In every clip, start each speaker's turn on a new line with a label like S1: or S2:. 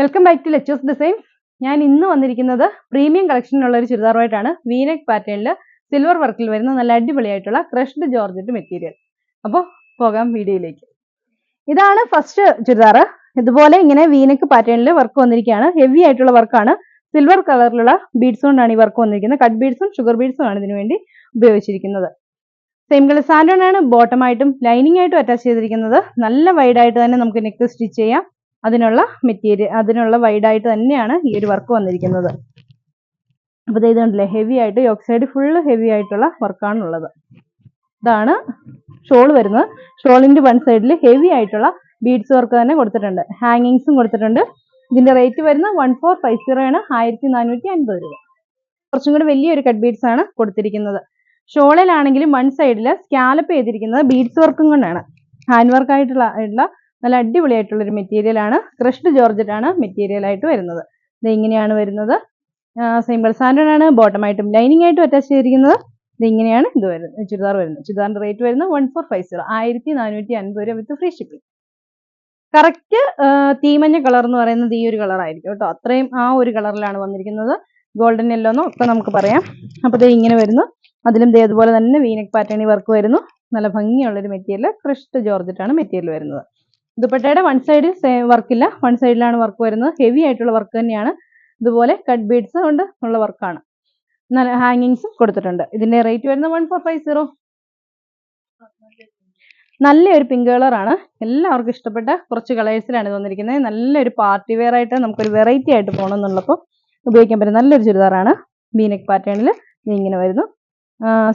S1: Welcome back to Lechu's design. ഞാൻ ഇന്ന് വന്നിരിക്കുന്നത് പ്രീമിയം കളക്ഷനിലുള്ള ഒരു ചുരിദാറുമായിട്ടാണ്. വീനെക്ക് പാറ്റേണിൽ സിൽവർ വർക്കിൽ വരുന്ന നല്ല അടിപൊളിയായിട്ടുള്ള ക്രഷ്ഡ് ജോർജറ്റ് മെറ്റീരിയൽ. അപ്പോൾ പോകാം വീഡിയോയിലേക്ക്. ഇതാണ് ഫസ്റ്റ് ചുരിദാർ. ഇതുപോലെ ഇങ്ങനെ വീനെക്ക് പാറ്റേണിൽ വർക്ക് വന്നിരിക്കുകയാണ്. ഹെവി ആയിട്ടുള്ള വർക്കാണ്. സിൽവർ കളറിലുള്ള ബീഡ്സ് കൊണ്ടാണ് ഈ വർക്ക് വന്നിരിക്കുന്നത്. കട്ട് ബീഡ്സും ഷുഗർ ബീഡ്സും ആണ് ഇതിനു വേണ്ടി ഉപയോഗിച്ചിരിക്കുന്നത്. സെയിം കളർ സാൻഡോൺ ആണ് ബോട്ടമായിട്ടും ലൈനിങ് ആയിട്ടും അറ്റാച്ച് ചെയ്തിരിക്കുന്നത്. നല്ല വൈഡ് ആയിട്ട് തന്നെ നമുക്ക് നെക്ക് സ്റ്റിച്ച് ചെയ്യാം. അതിനുള്ള മെറ്റീരിയൽ, അതിനുള്ള വൈഡായിട്ട് തന്നെയാണ് ഈ ഒരു വർക്ക് വന്നിരിക്കുന്നത്. അപ്പോൾ ഇത് കണ്ടില്ലേ, ഹെവി ആയിട്ട് യോക്ക് സൈഡ് ഫുള്ള് ഹെവി ആയിട്ടുള്ള വർക്കാണുള്ളത്. ഇതാണ് ഷോൾ വരുന്നത്. ഷോളിന്റെ വൺ സൈഡിൽ ഹെവി ആയിട്ടുള്ള ബീഡ്സ് വർക്ക് തന്നെ കൊടുത്തിട്ടുണ്ട്. ഹാങ്ങിങ്സും കൊടുത്തിട്ടുണ്ട്. ഇതിന്റെ റേറ്റ് വരുന്നത് 1450 ആണ്, 1450 രൂപ. കുറച്ചും കൂടി വലിയൊരു കട്ട് ബീഡ്സ് ആണ് കൊടുത്തിരിക്കുന്നത്. ഷോളിലാണെങ്കിലും വൺ സൈഡിൽ സ്കാലപ്പ് ചെയ്തിരിക്കുന്നത് ബീഡ്സ് വർക്കും കൊണ്ടാണ്. ഹാൻഡ് വർക്ക് ആയിട്ടുള്ള നല്ല അടിപൊളിയായിട്ടുള്ള ഒരു മെറ്റീരിയൽ ആണ്. ക്രഷ്ഡ് ജോർജറ്റ് ആണ് മെറ്റീരിയൽ ആയിട്ട് വരുന്നത്. ഇത് ഇങ്ങനെയാണ് വരുന്നത്. സിമ്പിൾ സാൻഡൺ ആണ് ബോട്ടമായിട്ടും ലൈനിങ് ആയിട്ടും അറ്റാച്ച് ചെയ്തിരിക്കുന്നത്. ഇത് ഇങ്ങനെയാണ് ഇത് വരുന്നത്, ചുരിദാർ വരുന്നത്. ചുരിദാറിന്റെ റേറ്റ് വരുന്നത് 1450, 1450 രൂപ വിത്ത് ഫ്രീ ഷിപ്പിംഗ്. കറക്റ്റ് തീമഞ്ഞ കളർ എന്ന് പറയുന്നത് ഈ ഒരു കളർ ആയിരിക്കും കേട്ടോ. അത്രയും ആ ഒരു കളറിലാണ് വന്നിരിക്കുന്നത്. ഗോൾഡൻ യെല്ലോ എന്നോ ഒക്കെ നമുക്ക് പറയാം. അപ്പോൾ ഇത് ഇങ്ങനെ വരുന്നു. അതിലും അതുപോലെ തന്നെ വീനെക്ക് പാറ്റേൺ വർക്ക് വരുന്നു. നല്ല ഭംഗിയുള്ള ഒരു മെറ്റീരിയൽ, ക്രഷ്ഡ് ജോർജറ്റ് ആണ് മെറ്റീരിയൽ വരുന്നത്. ദുപ്പട്ടയുടെ വൺ സൈഡ് വർക്കില്ല, വൺ സൈഡിലാണ് വർക്ക് വരുന്നത്. ഹെവി ആയിട്ടുള്ള വർക്ക് തന്നെയാണ്. ഇതുപോലെ കട്ട് ബീഡ്സ് കൊണ്ട് ഉള്ള വർക്കാണ്. നല്ല ഹാങ്ങിങ്സും കൊടുത്തിട്ടുണ്ട്. ഇതിന്റെ റേറ്റ് വരുന്നത് 1450. നല്ലൊരു പിങ്ക് കളറാണ്. എല്ലാവർക്കും ഇഷ്ടപ്പെട്ട കുറച്ച് കളേഴ്സിലാണ് ഇത് വന്നിരിക്കുന്നത്. നല്ലൊരു പാർട്ടി വെയർ ആയിട്ട് നമുക്കൊരു വെറൈറ്റി ആയിട്ട് പോകണം എന്നുള്ളപ്പോൾ ഉപയോഗിക്കാൻ പറ്റും നല്ലൊരു ചുരിദാറാണ്. വീനെക്ക് പാറ്റേണിൽ ഇങ്ങനെ വരുന്നു.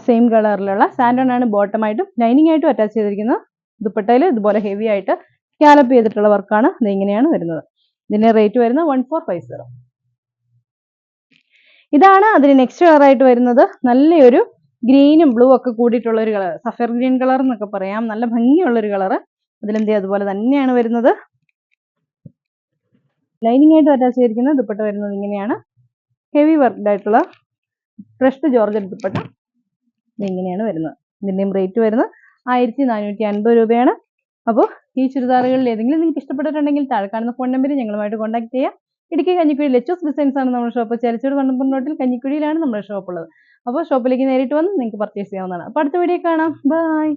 S1: സെയിം കളറിലുള്ള സാൻഡൺ ആണ് ബോട്ടമായിട്ടും ലൈനിങ് ആയിട്ടും അറ്റാച്ച് ചെയ്തിരിക്കുന്നത്. ദുപ്പട്ടയിൽ ഇതുപോലെ ഹെവി ആയിട്ട് സ്കാലപ്പ് ചെയ്തിട്ടുള്ള വർക്കാണ്. ഇത് ഇങ്ങനെയാണ് വരുന്നത്. ഇതിന്റെ റേറ്റ് വരുന്നത് 1450. ഇതാണ് അതിന് നെക്സ്റ്റ് കളർ ആയിട്ട് വരുന്നത്. നല്ലൊരു ഗ്രീനും ബ്ലൂ ഒക്കെ കൂടിയിട്ടുള്ള ഒരു കളർ, സഫയർ ഗ്രീൻ കളർ എന്നൊക്കെ പറയാം. നല്ല ഭംഗിയുള്ള ഒരു കളർ. അതിലെന്ത് അതുപോലെ തന്നെയാണ് വരുന്നത്. ലൈനിങ് ആയിട്ട് അറ്റാച്ച് ചെയ്തിരിക്കുന്നത്. ദുപ്പട്ട വരുന്നത് ഇങ്ങനെയാണ്. ഹെവി വർക്ക്ഡ് ആയിട്ടുള്ള ക്രഷ്ഡ് ജോർജറ്റ് ദുപ്പട്ട ഇങ്ങനെയാണ് വരുന്നത്. ഇതിന്റെയും റേറ്റ് വരുന്നത് 1450 രൂപയാണ്. അപ്പോൾ ഈ ചുരിദാറുകളിൽ ഏതെങ്കിലും നിങ്ങൾക്ക് ഇഷ്ടപ്പെട്ടിട്ടുണ്ടെങ്കിൽ താഴെ കാണുന്ന ഫോൺ നമ്പറിൽ ഞങ്ങളുമായിട്ട് കോൺടാക്ട് ചെയ്യാം. ഇടുക്കി കഞ്ഞിക്കുഴി ലെച്ചൂസ് ഡിസൈൻസ് ആണ് നമ്മുടെ ഷോപ്പ്. ചേലച്ചൂർ കണ്ണമ്പൂർ റോഡിൽ കഞ്ഞിക്കുഴിയിലാണ് നമ്മുടെ ഷോപ്പ് ഉള്ളത്. അപ്പോൾ ഷോപ്പിലേക്ക് നേരിട്ട് വന്ന് നിങ്ങൾക്ക് പർച്ചേസ് ചെയ്യാവുന്നതാണ്. അപ്പോൾ അടുത്ത വീഡിയോ കാണാം. ബൈ.